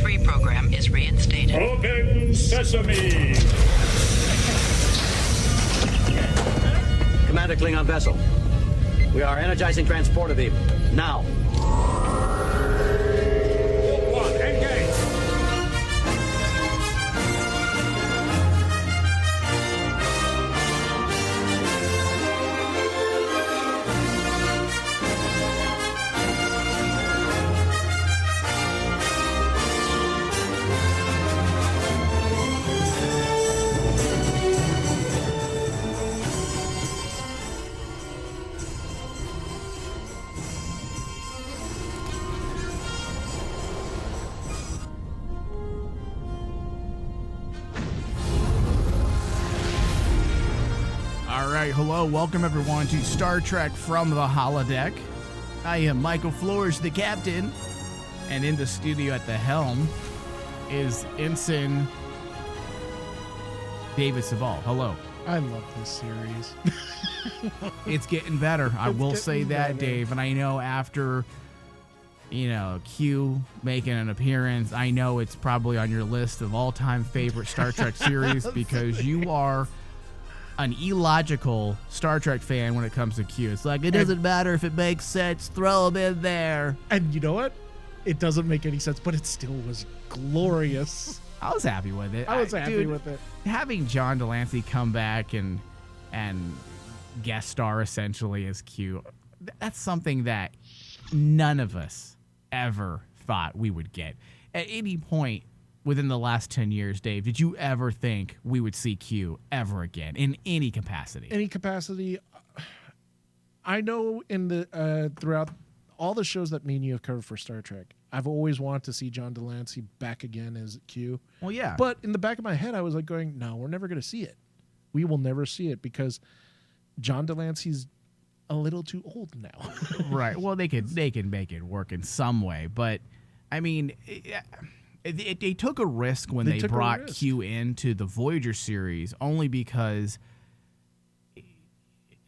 Free program is reinstated. Open sesame! Commander Klingon vessel. We are energizing transporter beam. Now. One, engage! Hello, welcome everyone to Star Trek from the Holodeck. I am Michael Flores, the captain, and in the studio at the helm is Ensign David Sabal. Hello. I love this series. It's getting better. I will say that, better. Dave. And I know after, Q making an appearance, I know it's probably on your list of all-time favorite Star Trek series because you are an illogical Star Trek fan when it comes to Q. It's like, it doesn't matter if it makes sense, throw him in there. And you know what? It doesn't make any sense, but it still was glorious. I was happy with it. I was happy with it. Having John de Lancie come back and guest star essentially as Q, that's something that none of us ever thought we would get. At any point within the last 10 years, Dave, did you ever think we would see Q ever again in any capacity? Any capacity. I know in the throughout all the shows that me and you have covered for Star Trek, I've always wanted to see John de Lancie back again as Q. Well, yeah. But in the back of my head, I was like going, no, we're never going to see it. We will never see it because John de Lancie's a little too old now. Right. Well, they could make it work in some way, but I mean, they took a risk when they brought Q into the Voyager series, only because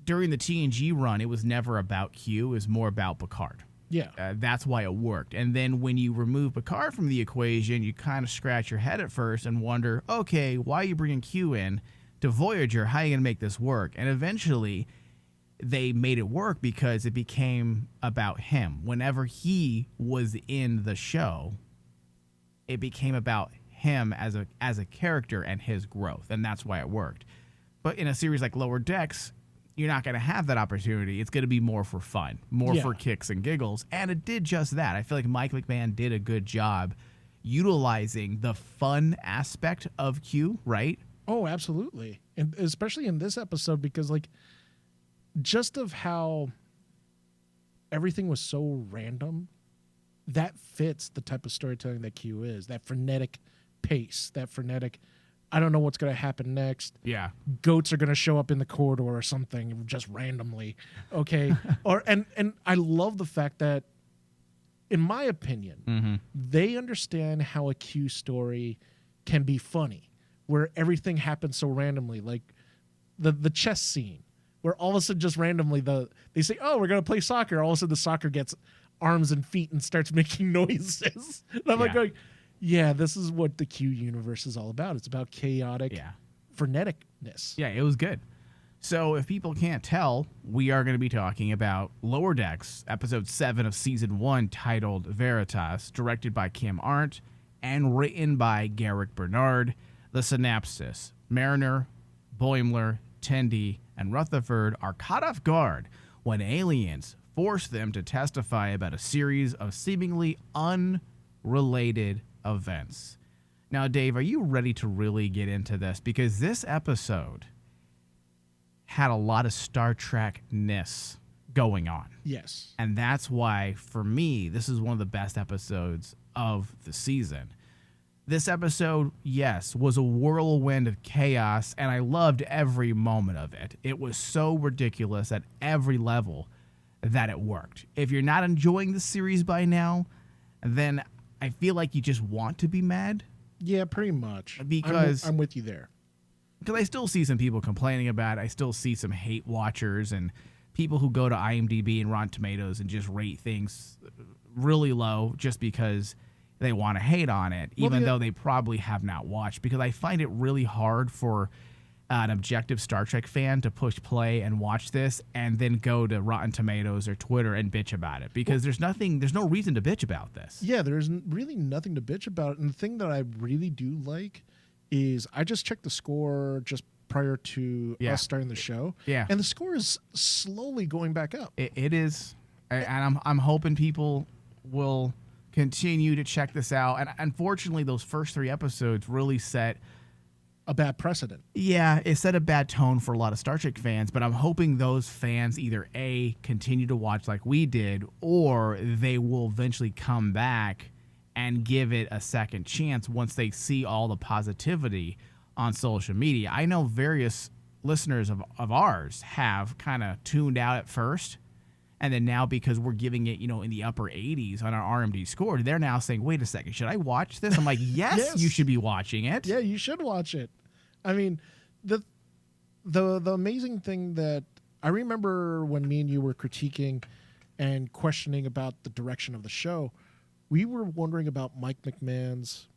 during the TNG run, it was never about Q. It was more about Picard. Yeah. That's why it worked. And then when you remove Picard from the equation, you kind of scratch your head at first and wonder, okay, why are you bringing Q in to Voyager? How are you going to make this work? And eventually they made it work because it became about him. Whenever he was in the show, it became about him as a character and his growth, and that's why it worked. But in a series like Lower Decks, you're not going to have that opportunity. It's going to be more for fun, more for kicks and giggles, and it did just that. I feel like Mike McMahon did a good job utilizing the fun aspect of Q, right? Oh, absolutely. And especially in this episode because, like, just of how everything was so random, that fits the type of storytelling that Q is. That frenetic pace, that frenetic, I don't know what's going to happen next. Yeah. Goats are going to show up in the corridor or something just randomly. Okay. And I love the fact that, in my opinion, they understand how a Q story can be funny, where everything happens so randomly. Like the chess scene, where all of a sudden just randomly they say, oh, we're going to play soccer. All of a sudden the soccer gets arms and feet and starts making noises. And I'm like going, yeah, this is what the Q universe is all about. It's about chaotic freneticness. Yeah, it was good. So if people can't tell, we are going to be talking about Lower Decks, episode 7 of season 1, titled Veritas, directed by Kim Arndt and written by Garrick Bernard. The synopsis: Mariner, Boimler, Tendi, and Rutherford are caught off guard when aliens force them to testify about a series of seemingly unrelated events. Now, Dave, are you ready to really get into this? Because this episode had a lot of Star Trek-ness going on. Yes. And that's why, for me, this is one of the best episodes of the season. This episode, yes, was a whirlwind of chaos, and I loved every moment of it. It was so ridiculous at every level that it worked. If you're not enjoying the series by now, then I feel like you just want to be mad. Yeah, pretty much. Because I'm with you there. Because I still see some people complaining about it. I still see some hate watchers and people who go to IMDb and Rotten Tomatoes and just rate things really low just because they want to hate on it, Well, even though they probably have not watched, because I find it really hard for an objective Star Trek fan to push play and watch this and then go to Rotten Tomatoes or Twitter and bitch about it, because there's no reason to bitch about this. Yeah, there's really nothing to bitch about. And the thing that I really do like is I just checked the score just prior to us starting the show. Yeah. And the score is slowly going back up. It is. And I'm hoping people will continue to check this out. And unfortunately, those first 3 episodes really set a bad precedent. Yeah, it set a bad tone for a lot of Star Trek fans, but I'm hoping those fans either A, continue to watch like we did, or they will eventually come back and give it a second chance once they see all the positivity on social media. I know various listeners of ours have kind of tuned out at first, and then now because we're giving it, in the upper 80s on our RMD score, they're now saying, wait a second, should I watch this? I'm like, yes, you should be watching it. Yeah, you should watch it. I mean, the amazing thing that I remember when me and you were critiquing and questioning about the direction of the show, we were wondering about Mike McMahon's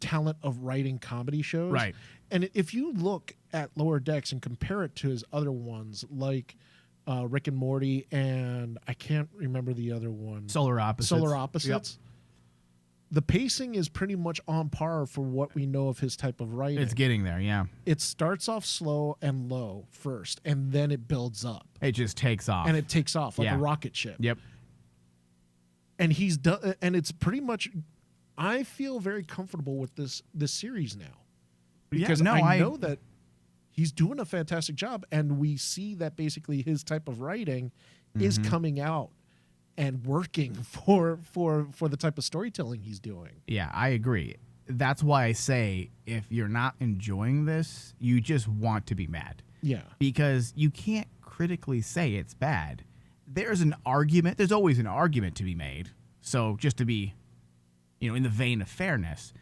talent of writing comedy shows. Right. And if you look at Lower Decks and compare it to his other ones, like Rick and Morty, and I can't remember the other one. Solar Opposites. Yep. The pacing is pretty much on par for what we know of his type of writing. It's getting there, yeah. It starts off slow and low first, and then it builds up. It just takes off. And it takes off like a rocket ship. Yep. And he's done, and it's pretty much. I feel very comfortable with this series now, because I know that he's doing a fantastic job, and we see that basically his type of writing is coming out and working for the type of storytelling he's doing. Yeah, I agree. That's why I say if you're not enjoying this, you just want to be mad. Yeah. Because you can't critically say it's bad. There's always an argument to be made. So just to be, in the vein of fairness,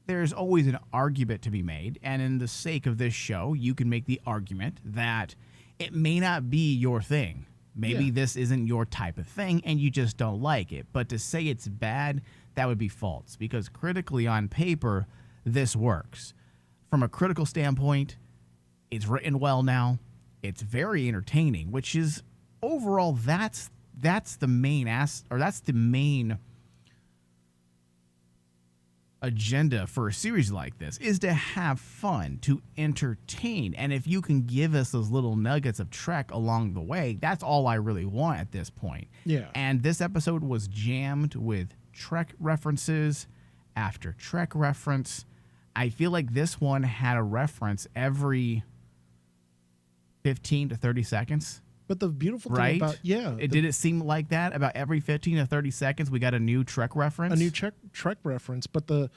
there's always an argument to be made. And in the sake of this show, you can make the argument that it may not be your thing. Maybe this isn't your type of thing and you just don't like it. But to say it's bad, that would be false, because critically on paper, this works. From a critical standpoint, it's written well now. It's very entertaining, which is overall that's the main agenda for a series like this, is to have fun, to entertain. And if you can give us those little nuggets of Trek along the way, that's all I really want at this point. Yeah. And this episode was jammed with Trek references after Trek reference. I feel like this one had a reference every 15 to 30 seconds. But the beautiful thing Right? about Did it seem like that? About every 15 to 30 seconds, we got a new Trek reference? a new Trek reference, but the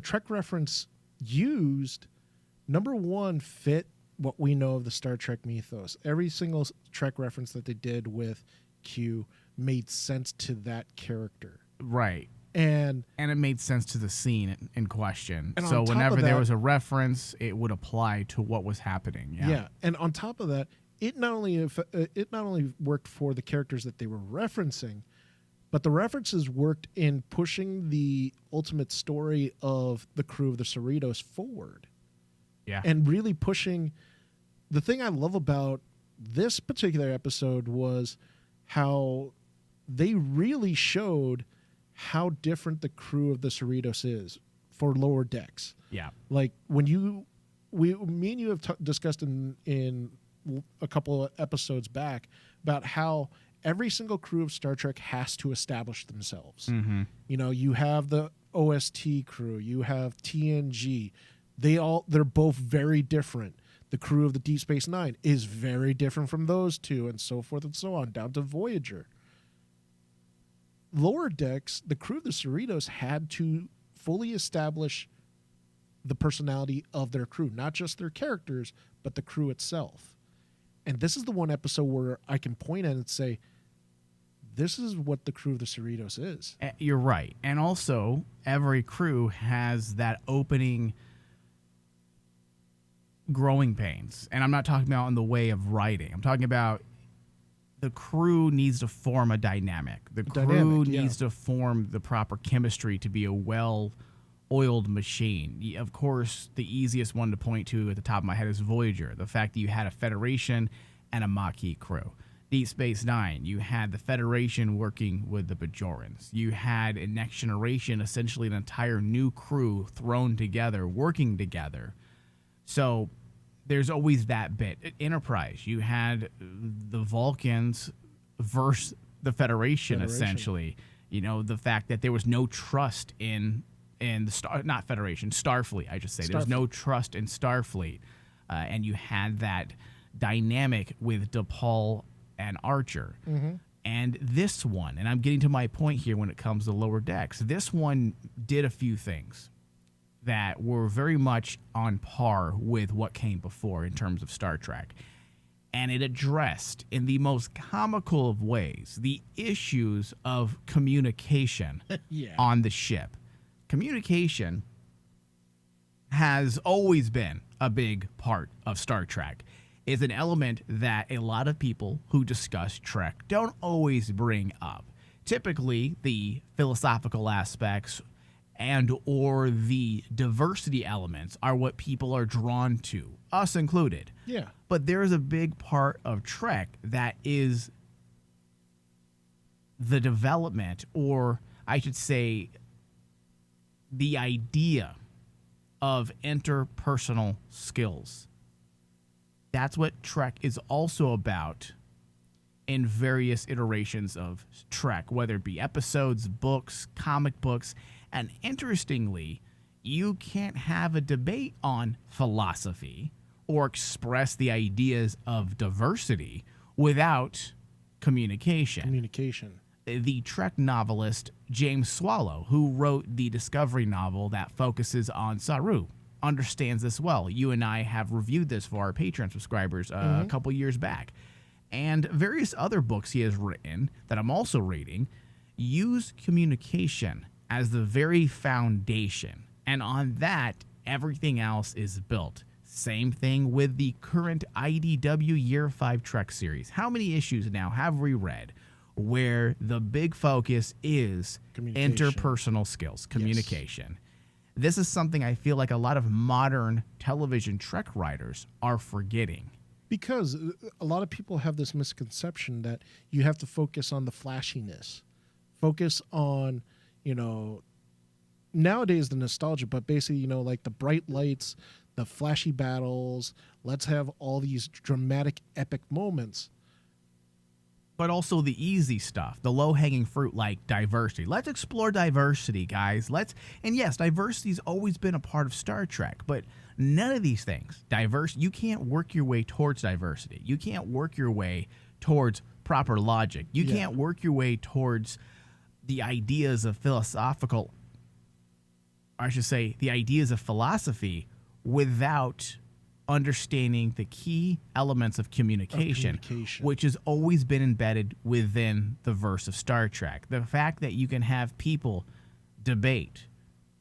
Trek reference used, number one, fit what we know of the Star Trek mythos. Every single Trek reference that they did with Q made sense to that character. Right. And it made sense to the scene in question. And So on top whenever of there that- was a reference, it would apply to what was happening. Yeah. And on top of that, it not only worked for the characters that they were referencing, but the references worked in pushing the ultimate story of the crew of the Cerritos forward. Yeah. And really pushing. The thing I love about this particular episode was how they really showed how different the crew of the Cerritos is for Lower Decks. Yeah. Like when me and you have discussed in a couple of episodes back about how every single crew of Star Trek has to establish themselves. Mm-hmm. You have the OST crew, you have TNG. They're both very different. The crew of the Deep Space Nine is very different from those two, and so forth and so on, down to Voyager. Lower Decks, the crew of the Cerritos had to fully establish the personality of their crew, not just their characters, but the crew itself. And this is the one episode where I can point at and say, this is what the crew of the Cerritos is. You're right. And also, every crew has that opening growing pains. And I'm not talking about in the way of writing. I'm talking about the crew needs to form a dynamic. The crew Dynamic, yeah. needs to form the proper chemistry to be a well-oiled machine. Of course, the easiest one to point to at the top of my head is Voyager. The fact that you had a Federation and a Maquis crew. Deep Space Nine, you had the Federation working with the Bajorans. You had in Next Generation essentially an entire new crew thrown together, working together. So there's always that bit. At Enterprise, you had the Vulcans versus the Federation. Essentially. You know, the fact that there was no trust in the Starfleet, I should say. There was no trust in Starfleet. And you had that dynamic with DePaul and Archer. And this one, and I'm getting to my point here when it comes to Lower Decks, this one did a few things that were very much on par with what came before in terms of Star Trek. And it addressed, in the most comical of ways, the issues of communication on the ship. Communication has always been a big part of Star Trek. It's an element that a lot of people who discuss Trek don't always bring up. Typically, the philosophical aspects and or the diversity elements are what people are drawn to, us included. Yeah. But there is a big part of Trek that is the development, or I should say, the idea of interpersonal skills. That's what Trek is also about in various iterations of Trek, whether it be episodes, books, comic books. And interestingly, you can't have a debate on philosophy or express the ideas of diversity without communication. Communication. The Trek novelist James Swallow, who wrote the Discovery novel that focuses on Saru, understands this well. You and I have reviewed this for our Patreon subscribers a couple years back. And various other books he has written that I'm also reading use communication as the very foundation. And on that, everything else is built. Same thing with the current IDW Year 5 Trek series. How many issues now have we read where the big focus is interpersonal skills, communication? Yes. This is something I feel like a lot of modern television Trek writers are forgetting. Because a lot of people have this misconception that you have to focus on the flashiness. Focus on, nowadays the nostalgia, but basically, like the bright lights, the flashy battles. Let's have all these dramatic, epic moments. But also the easy stuff, the low-hanging fruit like diversity. Let's explore diversity, guys. And yes, diversity's always been a part of Star Trek, but none of these things, you can't work your way towards diversity. You can't work your way towards proper logic. You can't work your way towards the ideas of the ideas of philosophy without understanding the key elements of communication, which has always been embedded within the verse of Star Trek. The fact that you can have people debate,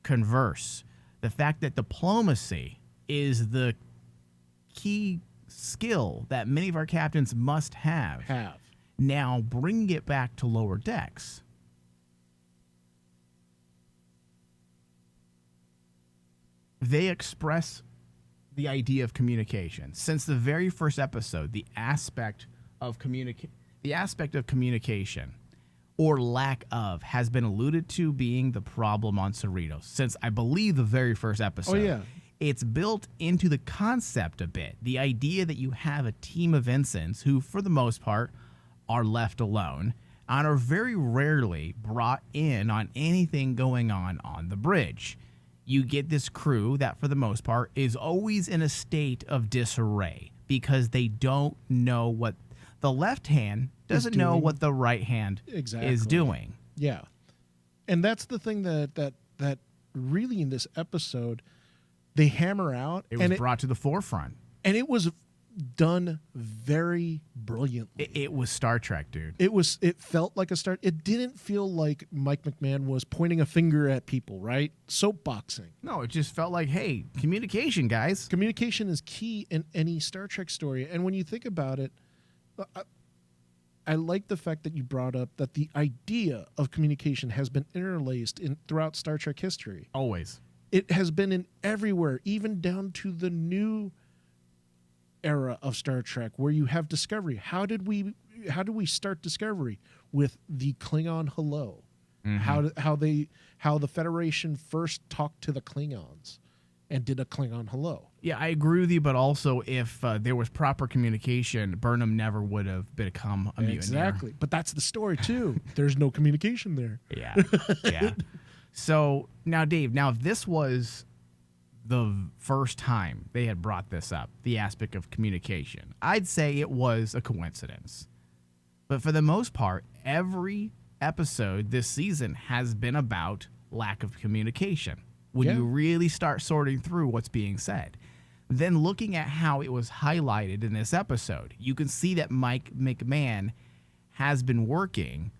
converse, the fact that diplomacy is the key skill that many of our captains must have. Now, bringing it back to Lower Decks, they express the idea of communication. Since the very first episode, the aspect of communication or lack of has been alluded to being the problem on Cerritos. Since I believe the very first episode, it's built into the concept a bit. The idea that you have a team of ensigns who, for the most part, are left alone and are very rarely brought in on anything going on the bridge. You get this crew that, for the most part, is always in a state of disarray because they don't know what the left hand doesn't know what the right hand is doing. Yeah. And that's the thing that really in this episode they hammer out. It was brought to the forefront. And it was done very brilliantly. It was Star Trek, dude. It felt like a Star. It didn't feel like Mike McMahon was pointing a finger at people, right? Soapboxing. No, it just felt like, hey, communication, guys. Communication is key in any Star Trek story. And when you think about it, I like the fact that you brought up that the idea of communication has been interlaced throughout Star Trek history. Always. It has been in everywhere, even down to the new era of Star Trek where you have Discovery. How do we start Discovery? With the Klingon hello. Mm-hmm. How the Federation first talked to the Klingons and did a Klingon hello. Yeah, I agree with you, but also if there was proper communication, Burnham never would have become a mutineer. Exactly. But that's the story, too. There's no communication there. Yeah, yeah. So now, Dave, if this was the first time they had brought this up, the aspect of communication, I'd say it was a coincidence. But for the most part, every episode this season has been about lack of communication. When you really start sorting through what's being said. Then looking at how it was highlighted in this episode, you can see that Mike McMahon has been working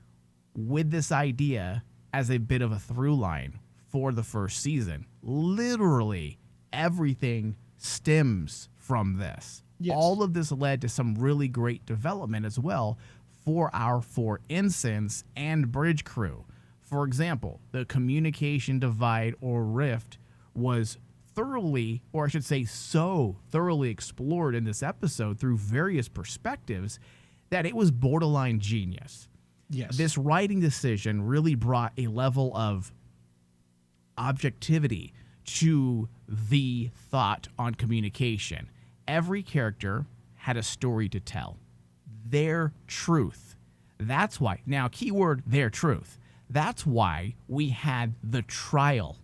with this idea as a bit of a through line for the first season. Literally everything stems from this. Yes. All of this led to some really great development as well for our 4 ensigns and bridge crew. For example, the communication divide or rift was thoroughly, or I should say so thoroughly explored in this episode through various perspectives that it was borderline genius. Yes. This writing decision really brought a level of objectivity to the thought on communication. Every character had a story to tell. Their truth. That's why, now keyword, their truth. That's why we had the trial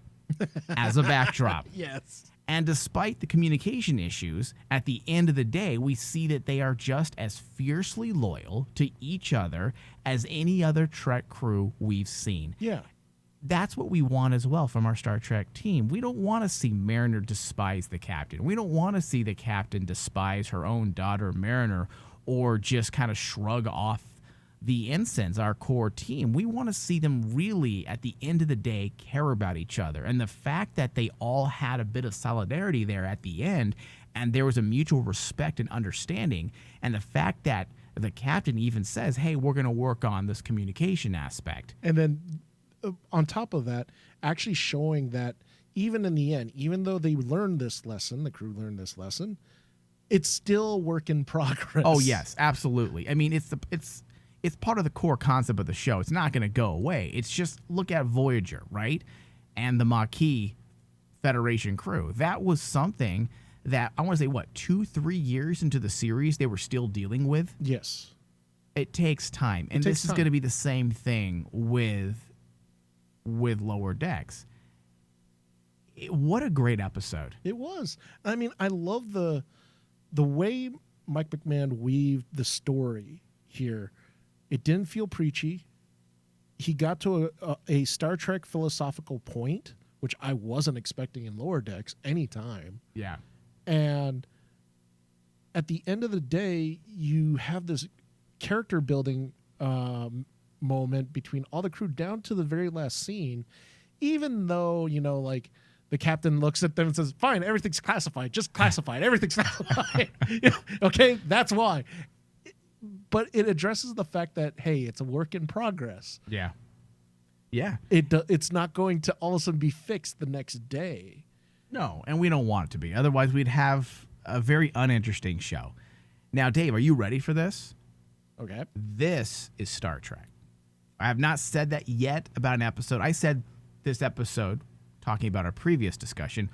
as a backdrop. Yes. And despite the communication issues, at the end of the day, we see that they are just as fiercely loyal to each other as any other Trek crew we've seen. Yeah. That's what we want as well from our Star Trek team. We don't want to see Mariner despise the captain. We don't want to see the captain despise her own daughter, Mariner, or just kind of shrug off the ensigns, our core team. We want to see them really, at the end of the day, care about each other. And the fact that they all had a bit of solidarity there at the end, and there was a mutual respect and understanding, and the fact that the captain even says, hey, we're going to work on this communication aspect. And then on top of that, actually showing that even in the end, even though they learned this lesson, the crew learned this lesson, it's still a work in progress. Oh, yes, absolutely. I mean, it's part of the core concept of the show. It's not going to go away. It's just, look at Voyager, right? And the Maquis Federation crew. That was something that, I want to say, 2-3 years into the series, they were still dealing with. Yes. It takes time. And this is going to be the same thing with Lower Decks. What a great episode. It was. I mean, I love the way Mike McMahon weaved the story here. It didn't feel preachy. He got to a Star Trek philosophical point, which I wasn't expecting in Lower Decks anytime. Yeah. And at the end of the day, you have this character building moment between all the crew down to the very last scene, even though, like, the captain looks at them and says, fine, everything's classified. Just classified. Everything's classified. Okay, that's why. But it addresses the fact that, hey, it's a work in progress. Yeah. Yeah. It's not going to all of a sudden be fixed the next day. No, and we don't want it to be. Otherwise, we'd have a very uninteresting show. Now, Dave, are you ready for this? Okay. This is Star Trek. I have not said that yet about an episode. I said this episode, talking about our previous discussion,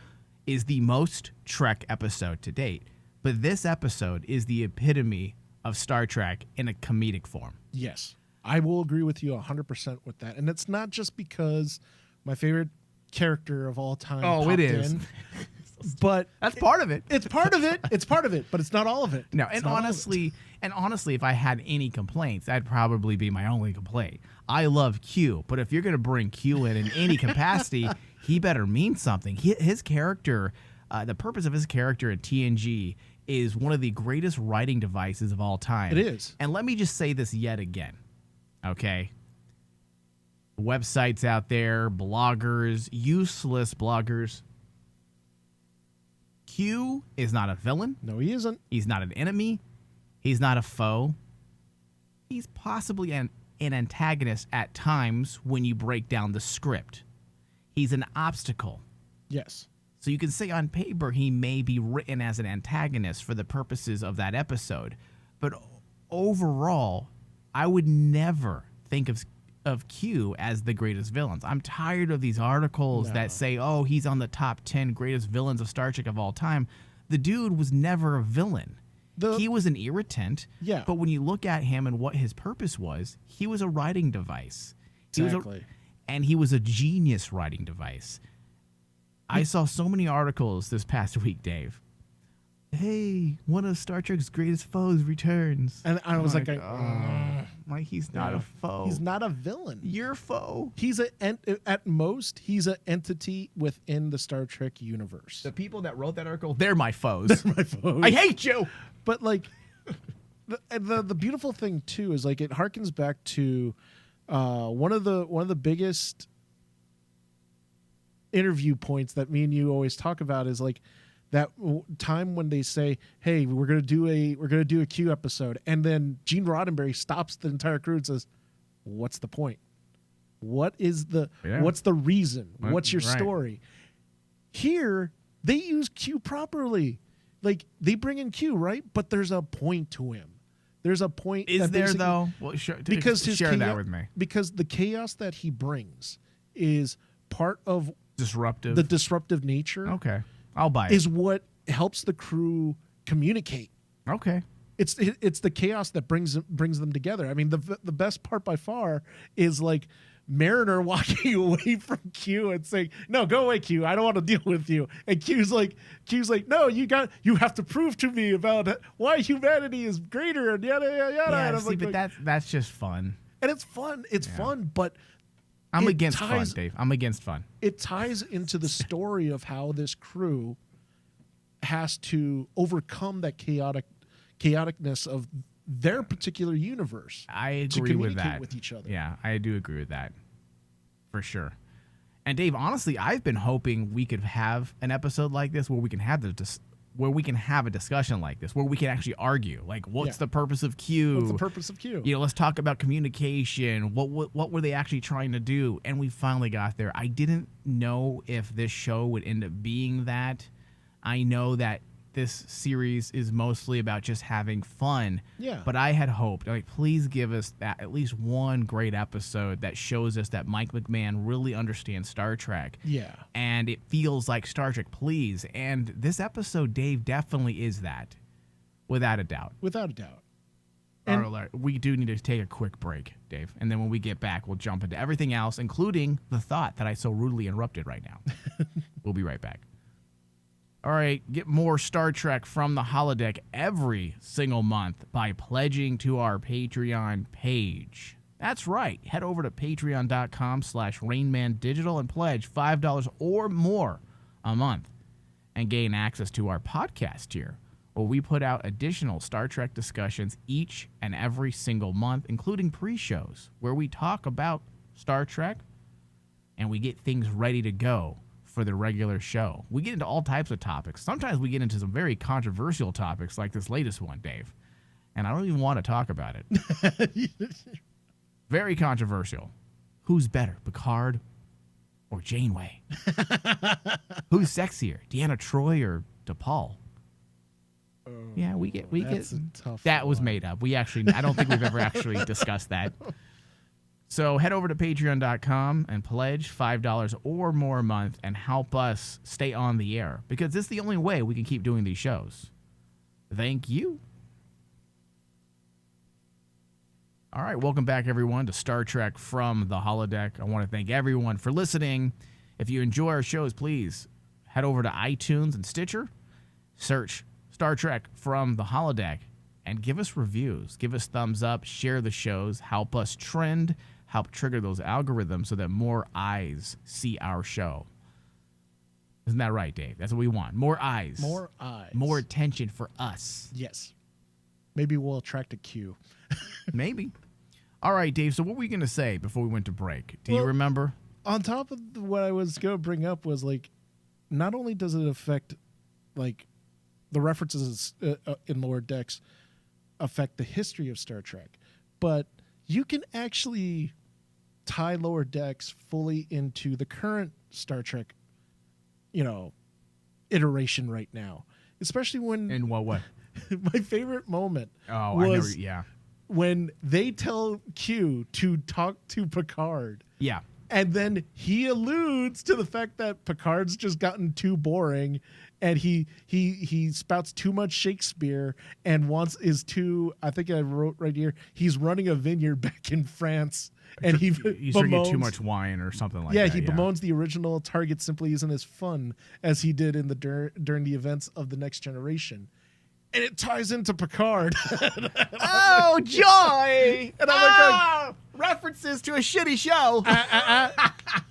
is the most Trek episode to date. But this episode is the epitome of Star Trek in a comedic form. Yes. I will agree with you 100% with that. And it's not just because my favorite character of all time it is. But that's part of it. It's part of it. It's part of it, but it's not all of it. No, and honestly, if I had any complaints, that'd probably be my only complaint. I love Q, but if you're going to bring Q in any capacity, he better mean something. His character, the purpose of his character in TNG is one of the greatest writing devices of all time. It is. And let me just say this yet again, okay? Websites out there, bloggers, useless bloggers. Q is not a villain. No, he isn't. He's not an enemy. He's not a foe. he's possibly an antagonist at times when you break down the script. He's an obstacle. Yes. So you can say on paper he may be written as an antagonist for the purposes of that episode. But overall, I would never think of Q as the greatest villains. I'm tired of these articles that say, oh, he's on the top 10 greatest villains of Star Trek of all time. The dude was never a villain. He was an irritant. Yeah. But when you look at him and what his purpose was, he was a writing device. Exactly. And he was a genius writing device. I saw so many articles this past week, Dave. Hey, one of Star Trek's greatest foes returns. And I was like, he's not a foe. He's not a villain. Your foe. He's at most, he's an entity within the Star Trek universe. The people that wrote that article, they're my foes. My foes. I hate you. But like, the beautiful thing too is like it harkens back to one of the biggest interview points that me and you always talk about is like that time when they say, "Hey, we're gonna do a Q episode," and then Gene Roddenberry stops the entire crew and says, "What's the point? What's the reason? What's your story?" Here, they use Q properly. Like they bring in Q, right? But there's a point to him. There's a point. Is there though? Well, because share that with me. Because the chaos that he brings is part of disruptive. The disruptive nature. Okay, I'll buy it. Is what helps the crew communicate. Okay. It's the chaos that brings them together. I mean, the best part by far is like Mariner walking away from Q and saying, "No, go away, Q. I don't want to deal with you." And Q's like, "No, you have to prove to me about why humanity is greater and yada yada yada." Yeah, and see, but that's just fun. And it's fun. It's fun, but I'm against fun, Dave. I'm against fun. It ties into the story of how this crew has to overcome that chaoticness of their particular universe. I agree to communicate with that. with each other. Yeah, I do agree with that for sure. And Dave, honestly, I've been hoping we could have an episode like this where we can have a discussion like this, where we can actually argue, like, what's the purpose of Q? What's the purpose of Q? You know, let's talk about communication. What were they actually trying to do? And we finally got there. I didn't know if this show would end up being that. I know that this series is mostly about just having fun. Yeah. But I had hoped, like, please give us that at least one great episode that shows us that Mike McMahon really understands Star Trek. Yeah. And it feels like Star Trek, please. And this episode, Dave, definitely is that, without a doubt. Without a doubt. All right, we do need to take a quick break, Dave. And then when we get back, we'll jump into everything else, including the thought that I so rudely interrupted right now. We'll be right back. All right, get more Star Trek from the Holodeck every single month by pledging to our Patreon page. That's right. Head over to patreon.com/RainmanDigital and pledge $5 or more a month and gain access to our podcast tier, where we put out additional Star Trek discussions each and every single month, including pre-shows where we talk about Star Trek and we get things ready to go for the regular show. We get into all types of topics. Sometimes we get into some very controversial topics like this latest one, Dave. And I don't even want to talk about it. Very controversial. Who's better, Picard or Janeway? Who's sexier, Deanna Troi or DePaul? Yeah, we get a tough that was one. made up. I don't think we've ever actually discussed that. So head over to patreon.com and pledge $5 or more a month and help us stay on the air, because it's the only way we can keep doing these shows. Thank you. All right, welcome back, everyone, to Star Trek from the Holodeck. I want to thank everyone for listening. If you enjoy our shows, please head over to iTunes and Stitcher, search Star Trek from the Holodeck, and give us reviews. Give us thumbs up, share the shows, help us trend, help trigger those algorithms so that more eyes see our show. Isn't that right, Dave? That's what we want. More eyes. More eyes. More attention for us. Yes. Maybe we'll attract a Q. Maybe. All right, Dave, so what were we going to say before we went to break? Do you remember? On top of what I was going to bring up was, like, not only does it affect, like, the references in Lower Decks affect the history of Star Trek, but you can actually tie Lower Decks fully into the current Star Trek, iteration right now. Especially when... In what way? My favorite moment was when they tell Q to talk to Picard. Yeah. And then he alludes to the fact that Picard's just gotten too boring, and he spouts too much Shakespeare and I think I wrote right here, he's running a vineyard back in France, and he's drinking too much wine or something like that. Yeah, he bemoans the original target simply isn't as fun as he did in during the events of the Next Generation. And it ties into Picard. Oh, joy! And I'm references to a shitty show.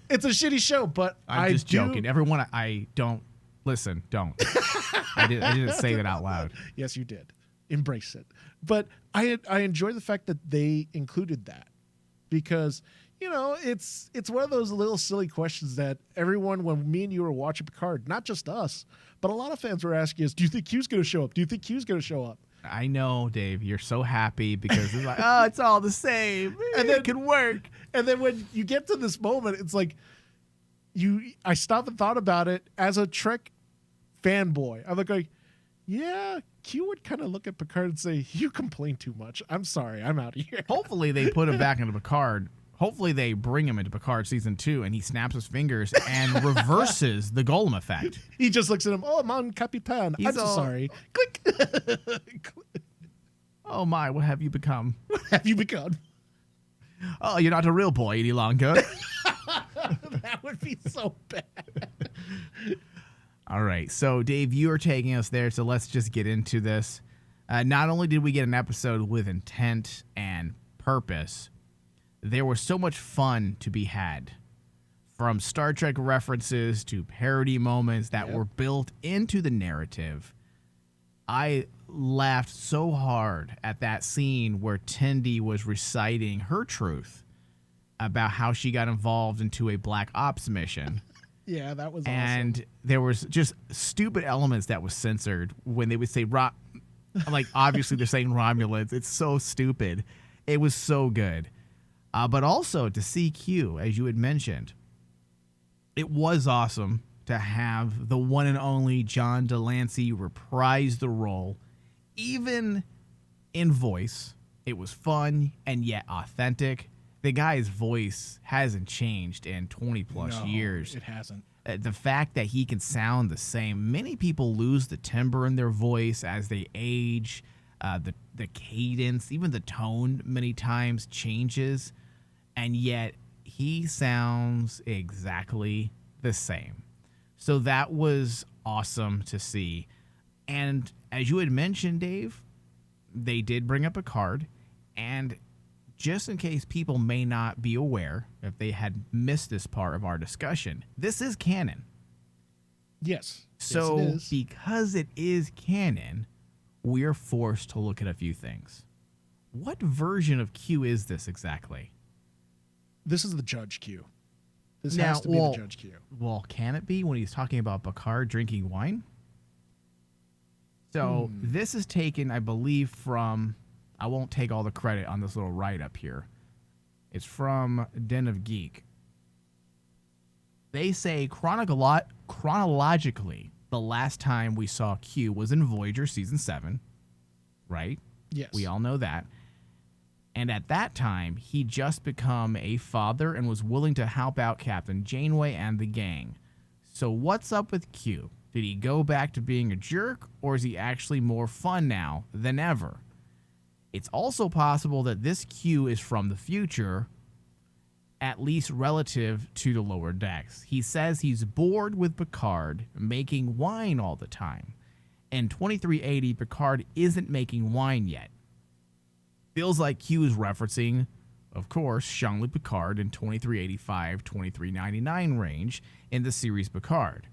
It's a shitty show, but I'm just joking. Everyone, I don't listen. Don't. I didn't say that out loud. Yes, you did. Embrace it. But I enjoy the fact that they included that, because it's one of those little silly questions that everyone, when me and you were watching Picard, not just us, but a lot of fans were asking us, do you think Q's going to show up? Do you think Q's going to show up? I know, Dave, you're so happy because it's like, oh, it's all the same. And it can work. And then when you get to this moment, it's like I stopped and thought about it as a Trek fanboy. I'm like, yeah, Q would kind of look at Picard and say, you complain too much. I'm sorry. I'm out of here. Hopefully they put him back into Picard. Hopefully they bring him into Picard season 2 and he snaps his fingers and reverses the Golem effect. He just looks at him. Oh, mon Capitan. I'm so sorry. Click. Oh my, what have you become? What have you become? Oh, you're not a real boy any longer. That would be so bad. All right. So, Dave, you are taking us there. So let's just get into this. Not only did we get an episode with intent and purpose, there was so much fun to be had, from Star Trek references to parody moments that were built into the narrative. I laughed so hard at that scene where Tendi was reciting her truth about how she got involved into a Black Ops mission. Yeah, that was awesome. And there was just stupid elements that was censored when they would say, like, obviously they're saying Romulans. It's so stupid. It was so good. But also to see Q, as you had mentioned, it was awesome to have the one and only John de Lancie reprise the role, even in voice. It was fun and yet authentic. The guy's voice hasn't changed in 20 plus years. It hasn't. The fact that he can sound the same. Many people lose the timbre in their voice as they age. The cadence, even the tone many times changes. And yet he sounds exactly the same. So that was awesome to see. And as you had mentioned, Dave, they did bring up Picard. And just in case people may not be aware, if they had missed this part of our discussion, this is canon. Yes. So yes, it is. Because it is canon, we are forced to look at a few things. What version of Q is this exactly? This is the Judge Q. This has to be the Judge Q. Well, can it be when he's talking about Picard drinking wine? So this is taken, I believe, from... I won't take all the credit on this little write-up here. It's from Den of Geek. They say chronologically, the last time we saw Q was in Voyager Season 7, right? Yes. We all know that. And at that time, he just become a father and was willing to help out Captain Janeway and the gang. So what's up with Q? Did he go back to being a jerk, or is he actually more fun now than ever? It's also possible that this Q is from the future, at least relative to the Lower Decks. He says he's bored with Picard making wine all the time. In 2380, Picard isn't making wine yet. Feels like Q is referencing, of course, Jean-Luc Picard in 2385-2399 range in the series Picard.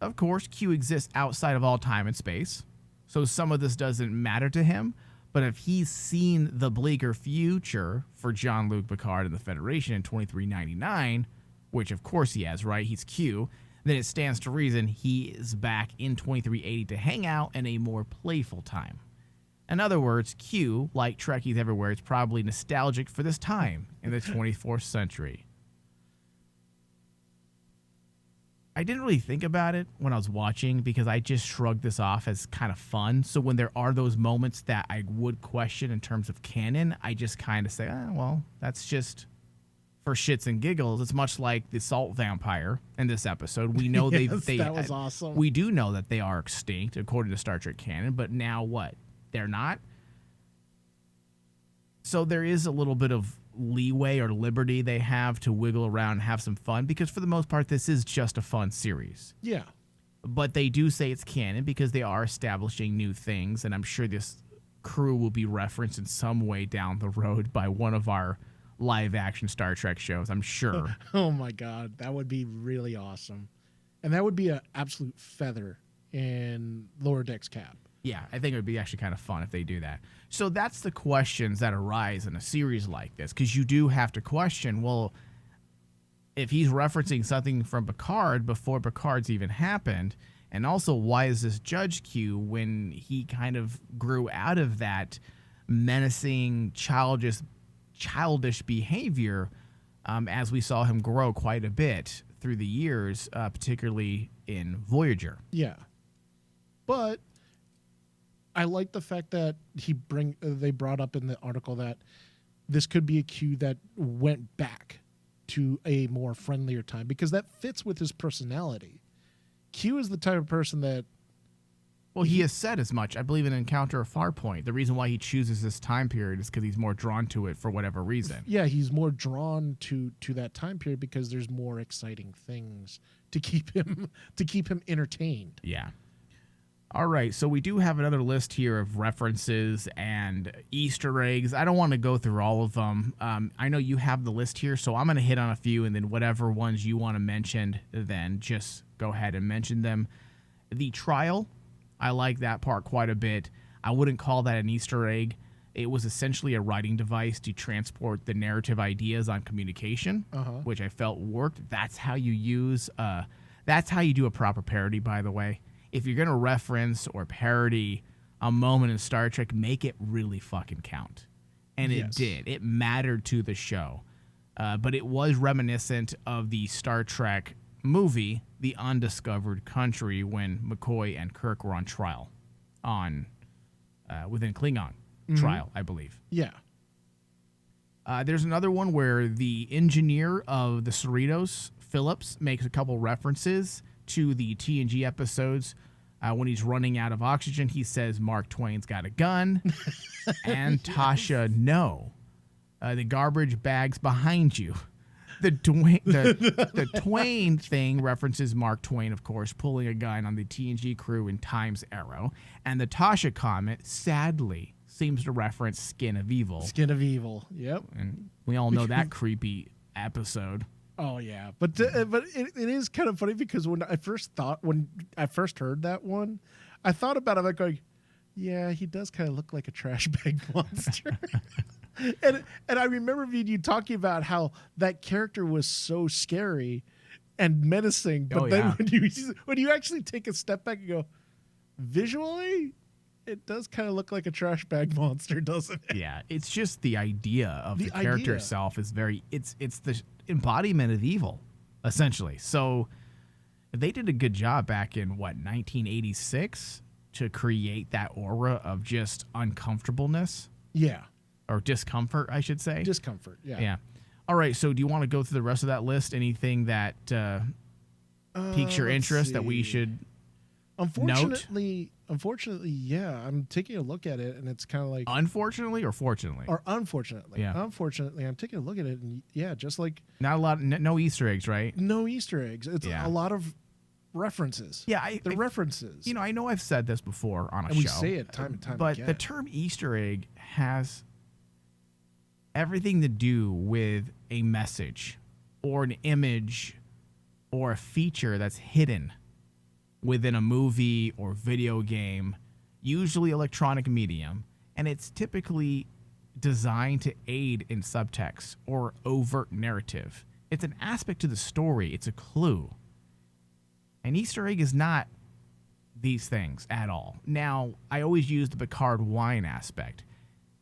Of course, Q exists outside of all time and space, so some of this doesn't matter to him, but if he's seen the bleaker future for Jean-Luc Picard in the Federation in 2399, which of course he has, right? He's Q, then it stands to reason he is back in 2380 to hang out in a more playful time. In other words, Q, like Trekkies everywhere, is probably nostalgic for this time in the 24th century. I didn't really think about it when I was watching because I just shrugged this off as kind of fun. So when there are those moments that I would question in terms of canon, I just kind of say, well, that's just for shits and giggles. It's much like the salt vampire in this episode. We know that was awesome. We do know that they are extinct according to Star Trek canon, but now what? They're not? So there is a little bit of leeway or liberty they have to wiggle around and have some fun because for the most part this is just a fun series. Yeah. But they do say it's canon because they are establishing new things, and I'm sure this crew will be referenced in some way down the road by one of our live action Star Trek shows, I'm sure. Oh my God, that would be really awesome. And that would be an absolute feather in Lower Deck's cap. Yeah, I think it would be actually kind of fun if they do that. So that's the questions that arise in a series like this, because you do have to question, well, if he's referencing something from Picard before Picard's even happened, and also why is this Judge Q when he kind of grew out of that menacing, childish behavior as we saw him grow quite a bit through the years, particularly in Voyager. Yeah. But I like the fact that they brought up in the article that this could be a Q that went back to a more friendlier time because that fits with his personality. Q is the type of person that... Well, he has said as much, I believe, in Encounter at Farpoint. The reason why he chooses this time period is because he's more drawn to it for whatever reason. Yeah, he's more drawn to that time period because there's more exciting things to keep him entertained. Yeah. All right, so we do have another list here of references and Easter eggs. I don't want to go through all of them. I know you have the list here, so I'm going to hit on a few, and then whatever ones you want to mention, then just go ahead and mention them. The trial, I like that part quite a bit. I wouldn't call that an Easter egg. It was essentially a writing device to transport the narrative ideas on communication, which I felt worked. That's how you do a proper parody, by the way. If you're going to reference or parody a moment in Star Trek, make it really fucking count. And it did. It mattered to the show. But it was reminiscent of the Star Trek movie, The Undiscovered Country, when McCoy and Kirk were on trial within Klingon trial, I believe. Yeah. There's another one where the engineer of the Cerritos, Phillips, makes a couple references to the TNG episodes. When he's running out of oxygen, he says, Mark Twain's got a gun. And Tasha, no. The garbage bag's behind you. The Twain thing references Mark Twain, of course, pulling a gun on the TNG crew in Time's Arrow. And the Tasha comment, sadly, seems to reference Skin of Evil. Skin of Evil, yep. And we all know that creepy episode. Oh yeah, but it is kind of funny because when I first heard that one, I thought about it like going, yeah, he does kind of look like a trash bag monster. and I remember you talking about how that character was so scary and menacing, but when you actually take a step back and go, visually, it does kind of look like a trash bag monster, doesn't it? Yeah, it's just the idea of the character itself is it's the embodiment of evil, essentially. So they did a good job back in 1986 to create that aura of just uncomfortableness. Yeah. Or discomfort, I should say. Discomfort, yeah. Yeah. All right, so do you want to go through the rest of that list? Anything that piques your interest that we should Unfortunately, yeah. I'm taking a look at it, and it's kind of like... Unfortunately or fortunately? Or unfortunately. Yeah. Unfortunately, I'm taking a look at it, and yeah, just like... Not a lot... No Easter eggs, right? No Easter eggs. It's a lot of references. Yeah. References. You know, I know I've said this before on a show. And we say it time and time again. But again. the term Easter egg has everything to do with a message or an image or a feature that's hidden within a movie or video game, usually electronic medium, and it's typically designed to aid in subtext or overt narrative. It's an aspect to the story. It's a clue. An Easter egg is not these things at all. Now, I always use the Picard wine aspect.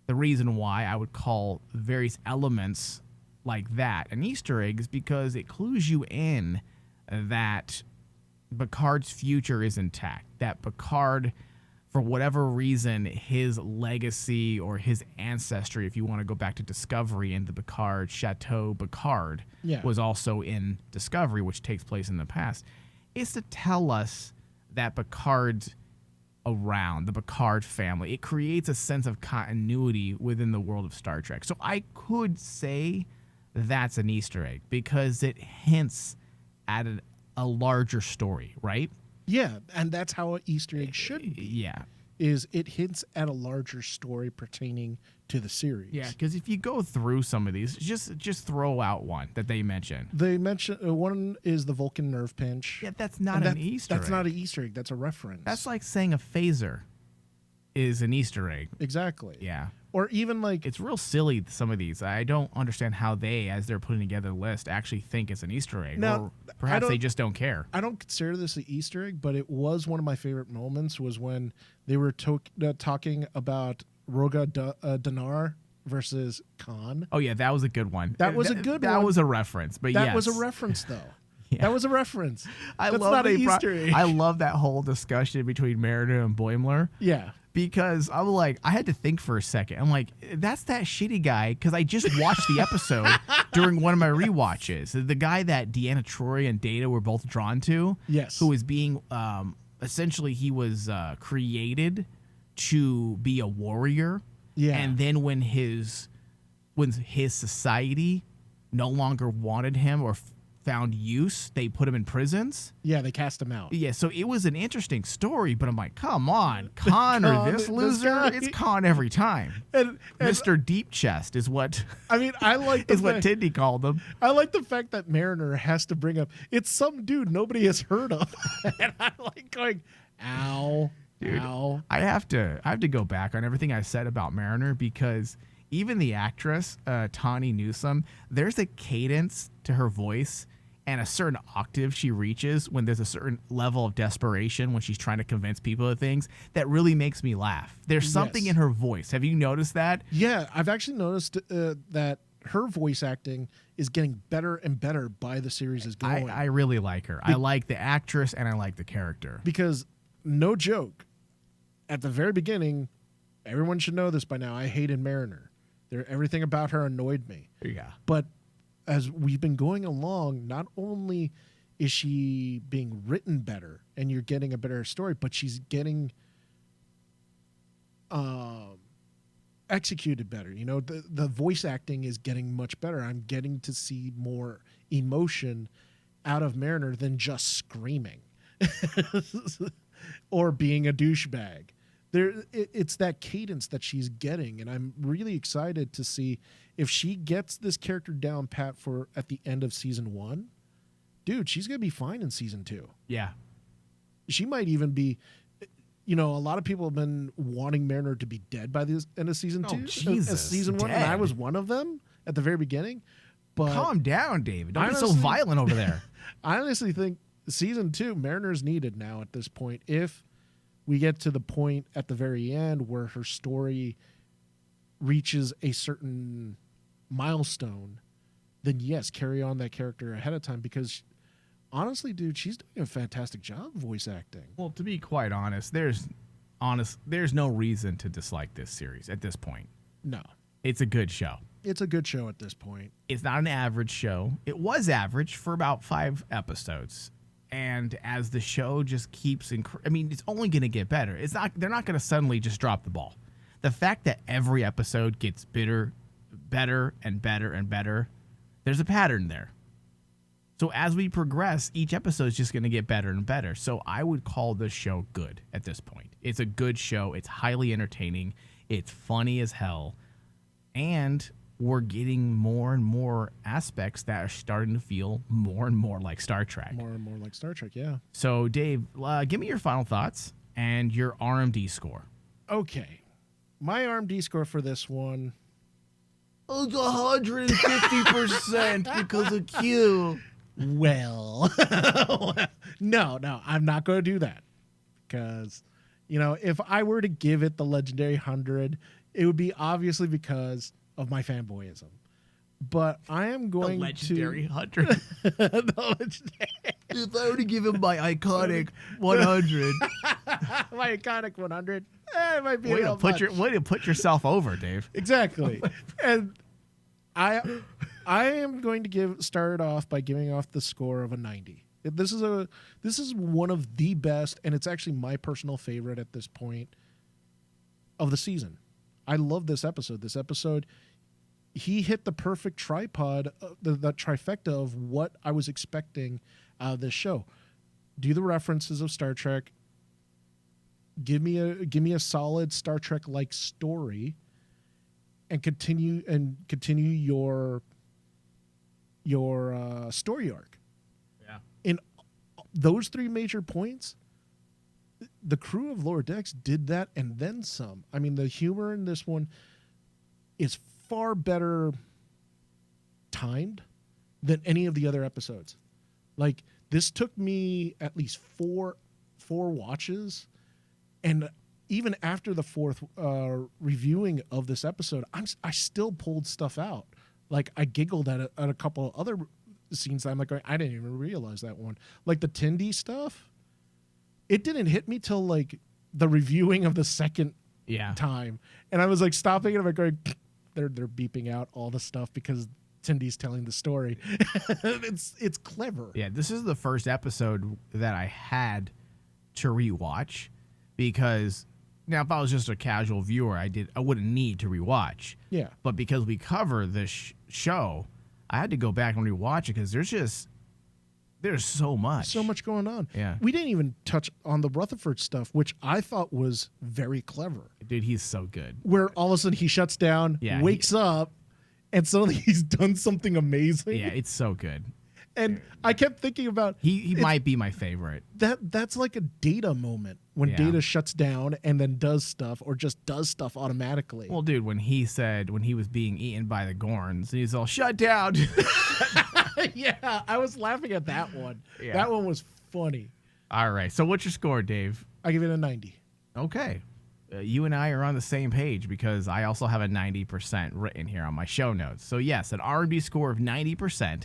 The reason why I would call various elements like that an Easter egg is because it clues you in that Picard's future is intact, that Picard, for whatever reason, his legacy or his ancestry, if you want to go back to Discovery and the Picard, Chateau Picard, was also in Discovery, which takes place in the past, is to tell us that Picard's around, the Picard family. It creates a sense of continuity within the world of Star Trek. So I could say that's an Easter egg because it hints at a larger story, right? Yeah, and that's how an Easter egg should be. Yeah. Is it hints at a larger story pertaining to the series. Yeah, because if you go through some of these, just throw out one that they mention. They mention one is the Vulcan nerve pinch. Yeah, that's not an Easter egg. That's not an Easter egg. That's a reference. That's like saying a phaser is an Easter egg. Exactly. Yeah. Or even like... It's real silly, some of these. I don't understand how they, as they're putting together the list, actually think it's an Easter egg. Now, or perhaps they just don't care. I don't consider this an Easter egg, but it was one of my favorite moments was when they were talking about Roga Dinar versus Khan. Oh, yeah, that was a good one. That was a good one. That was a reference, but That was a reference, though. Yeah. That was a reference. That's not an Easter egg. I love that whole discussion between Mariner and Boimler. Yeah. Because I'm like, I had to think for a second. I'm like, that's that shitty guy. Because I just watched the episode during one of my rewatches. The guy that Deanna Troi and Data were both drawn to. Yes. Who was being, essentially, he was created to be a warrior. Yeah. And then when his society no longer wanted him or found use, they put him in prisons. Yeah, they cast him out. Yeah, so it was an interesting story, but I'm like, come on, Khan or this loser? It's Khan every time. And Mr. Deep Chest is what I mean, I like is what Tindy called him. I like the fact that Mariner has to bring up it's some dude nobody has heard of. And I like going, ow. Dude, ow. I have to go back on everything I said about Mariner because even the actress, Tawny Newsome, there's a cadence to her voice and a certain octave she reaches when there's a certain level of desperation when she's trying to convince people of things that really makes me laugh. There's something in her voice. Have you noticed that? Yeah, I've actually noticed that her voice acting is getting better and better by the series is going. I really like her. I like the actress and I like the character. Because, no joke, at the very beginning, everyone should know this by now, I hated Mariner. Everything about her annoyed me. Yeah. But as we've been going along, not only is she being written better and you're getting a better story, but she's getting executed better. You know, the voice acting is getting much better. I'm getting to see more emotion out of Mariner than just screaming or being a douchebag. It's that cadence that she's getting, and I'm really excited to see if she gets this character down pat for at the end of season 1. Dude, she's gonna be fine in season 2. Yeah, she might even be. You know, a lot of people have been wanting Mariner to be dead by the end of season 2. Jesus, season 1, dead. and I was one of them at the very beginning. But calm down, David. Don't be so violent over there. I honestly think season 2, Mariner's needed now at this point. If we get to the point at the very end where her story reaches a certain milestone, then yes, carry on that character ahead of time because honestly, dude, she's doing a fantastic job voice acting. Well, to be quite honest, there's no reason to dislike this series at this point. No. It's a good show. It's a good show at this point. It's not an average show. It was average for about 5 episodes. And as the show just keeps, it's only going to get better. They're not going to suddenly just drop the ball. The fact that every episode gets better and better and better, there's a pattern there. So as we progress, each episode is just going to get better and better. So I would call this show good at this point. It's a good show. It's highly entertaining. It's funny as hell. And we're getting more and more aspects that are starting to feel more and more like Star Trek. More and more like Star Trek, yeah. So, Dave, give me your final thoughts and your RMD score. Okay. My RMD score for this one... It's 150% because of Q. Well, no, I'm not going to do that. because, if I were to give it the legendary 100, it would be obviously because of my fanboyism. But I am going legendary to 100. the legendary. If I were to give him my iconic 100. My iconic 100. It might be Way a to little much. put yourself over, Dave. Exactly. And I am going to start off by giving off the score of a 90. This is one of the best, and it's actually my personal favorite at this point of the season. I love this episode. This episode, he hit the perfect tripod, the trifecta of what I was expecting out of this show. Do the references of Star Trek. Give me a solid Star Trek like story, and continue your story arc. Yeah. In those three major points, the crew of Lower Decks did that and then some. I mean, the humor in this one is far better timed than any of the other episodes. Like, this took me at least four watches, and even after the fourth reviewing of this episode, I still pulled stuff out. Like, I giggled at a couple of other scenes that I'm like, I didn't even realize that one. Like the Tindy stuff, it didn't hit me till like the reviewing of the second time, and I was like stopping and I'm like going, they're beeping out all the stuff because Tindy's telling the story. It's clever. Yeah, this is the first episode that I had to rewatch, because now if I was just a casual viewer, I wouldn't need to rewatch. Yeah. But because we cover this show, I had to go back and rewatch it because there's so much. So much going on. Yeah. We didn't even touch on the Rutherford stuff, which I thought was very clever. Dude, he's so good. Where all of a sudden he shuts down, wakes up, and suddenly he's done something amazing. Yeah, it's so good. And I kept thinking about he might be my favorite. That's like a Data moment when Data shuts down and then does stuff, or just does stuff automatically. Well, dude, when he was being eaten by the Gorns, he's all shut down. Yeah, I was laughing at that one. Yeah. That one was funny. All right, so what's your score, Dave? I give it a 90. Okay. You and I are on the same page because I also have a 90% written here on my show notes. So yes, an R&B score of 90%.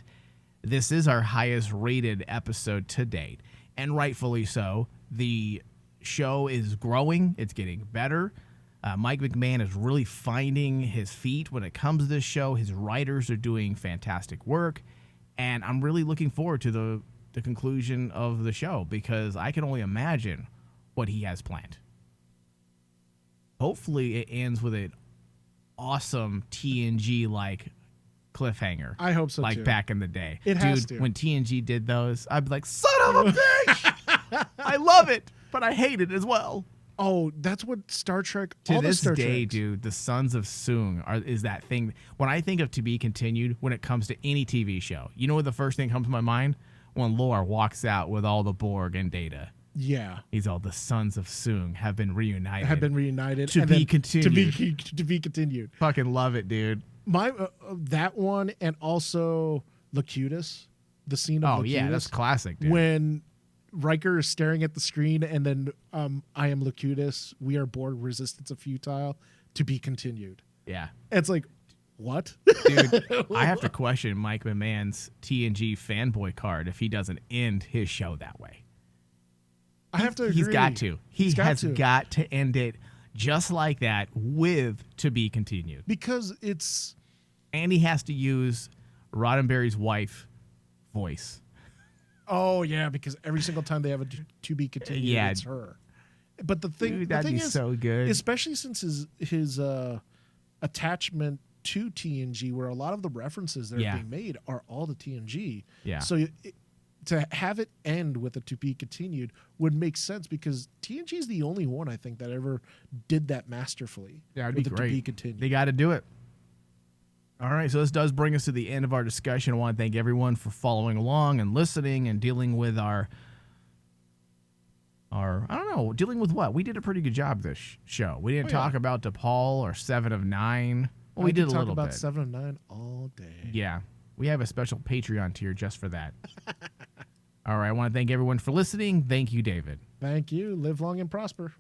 This is our highest rated episode to date, and rightfully so. The show is growing. It's getting better. Mike McMahon is really finding his feet when it comes to this show. His writers are doing fantastic work, and I'm really looking forward to the conclusion of the show, because I can only imagine what he has planned. Hopefully it ends with an awesome TNG-like cliffhanger. I hope so, like too. Back in the day. It has to. When TNG did those, I'd be like, son of a bitch! I love it, but I hate it as well. Oh, that's what Star Trek... To all this the Star day, Treks. dude, the Sons of Soong is that thing. When I think of To Be Continued, when it comes to any TV show, you know what the first thing comes to my mind? When Lore walks out with all the Borg and Data. Yeah. He's all, the Sons of Soong have been reunited. To be continued. To be continued. Fucking love it, dude. My that one, and also Locutus, the scene of Locutus. Oh, yeah, that's classic, dude. When Riker is staring at the screen, and then I am Locutus, we are Borg, resistance of futile, to be continued. Yeah. It's like, what? Dude, I have to question Mike McMahon's TNG fanboy card if he doesn't end his show that way. I have to agree. He's got to. He has got to end it just like that with To Be Continued. Because it's... And he has to use Roddenberry's wife voice. Oh, yeah, because every single time they have a To Be Continued, it's her. But the thing, Dude, that'd be is, so good. especially since his attachment to TNG, where a lot of the references that are being made are all to TNG. Yeah. So to have it end with a To Be Continued would make sense, because TNG is the only one, I think, that ever did that masterfully. Yeah, it'd with be the great. To Be Continued. They got to do it. All right, so this does bring us to the end of our discussion. I want to thank everyone for following along and listening and dealing with our I don't know, dealing with what? We did a pretty good job this show. We didn't talk about DePaul or 7 of 9. Well, we did a little bit. Talk about 7 of 9 all day. Yeah, we have a special Patreon tier just for that. All right. I want to thank everyone for listening. Thank you, David. Thank you. Live long and prosper.